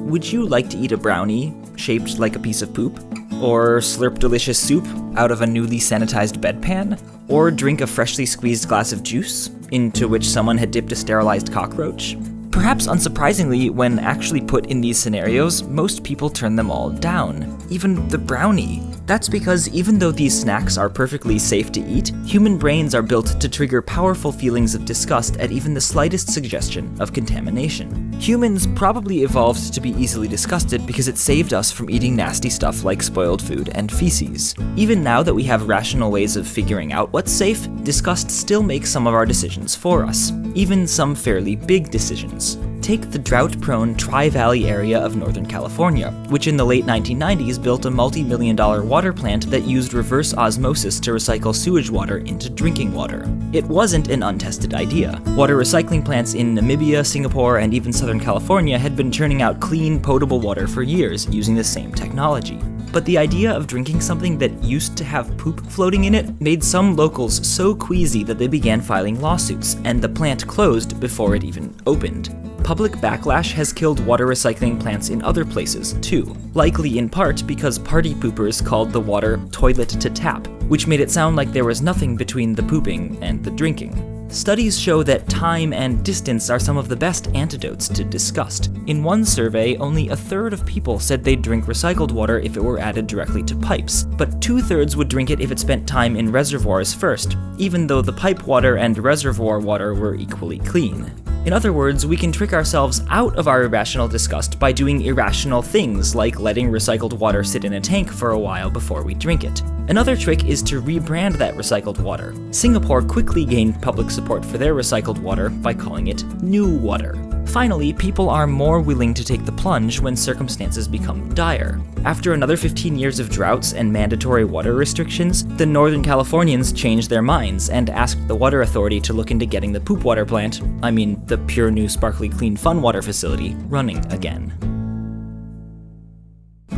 would you like to eat a brownie shaped like a piece of poop? Or slurp delicious soup out of a newly sanitized bedpan? Or drink a freshly squeezed glass of juice, into which someone had dipped a sterilized cockroach? Perhaps unsurprisingly, when actually put in these scenarios, most people turn them all down, even the brownie. That's because even though these snacks are perfectly safe to eat, human brains are built to trigger powerful feelings of disgust at even the slightest suggestion of contamination. Humans probably evolved to be easily disgusted because it saved us from eating nasty stuff like spoiled food and feces. Even now that we have rational ways of figuring out what's safe, disgust still makes some of our decisions for us, even some fairly big decisions. Take the drought-prone Tri-Valley area of Northern California, which in the late 1990s built a multi-million-dollar water plant that used reverse osmosis to recycle sewage water into drinking water. It wasn't an untested idea. Water recycling plants in Namibia, Singapore, and even Southern California had been churning out clean, potable water for years using the same technology. But the idea of drinking something that used to have poop floating in it made some locals so queasy that they began filing lawsuits, and the plant closed before it even opened. Public backlash has killed water recycling plants in other places, too, likely in part because party poopers called the water toilet to tap, which made it sound like there was nothing between the pooping and the drinking. Studies show that time and distance are some of the best antidotes to disgust. In one survey, only a third of people said they'd drink recycled water if it were added directly to pipes, but 2/3 would drink it if it spent time in reservoirs first, even though the pipe water and reservoir water were equally clean. In other words, we can trick ourselves out of our irrational disgust by doing irrational things like letting recycled water sit in a tank for a while before we drink it. Another trick is to rebrand that recycled water. Singapore quickly gained public support for their recycled water by calling it new water. Finally, people are more willing to take the plunge when circumstances become dire. After another 15 years of droughts and mandatory water restrictions, the Northern Californians changed their minds and asked the Water Authority to look into getting the poop water plant, the pure new sparkly clean fun water facility, running again.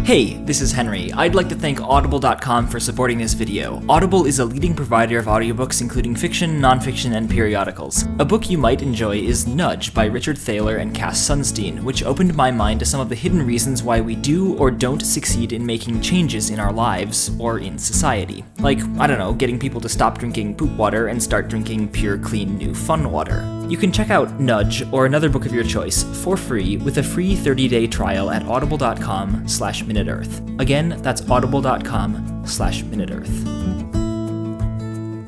Hey, this is Henry. I'd like to thank Audible.com for supporting this video. Audible is a leading provider of audiobooks including fiction, nonfiction, and periodicals. A book you might enjoy is Nudge by Richard Thaler and Cass Sunstein, which opened my mind to some of the hidden reasons why we do or don't succeed in making changes in our lives or in society. Like, getting people to stop drinking poop water and start drinking pure, clean, new fun water. You can check out Nudge or another book of your choice for free with a free 30-day trial at audible.com/MinuteEarth. Again, that's audible.com/MinuteEarth.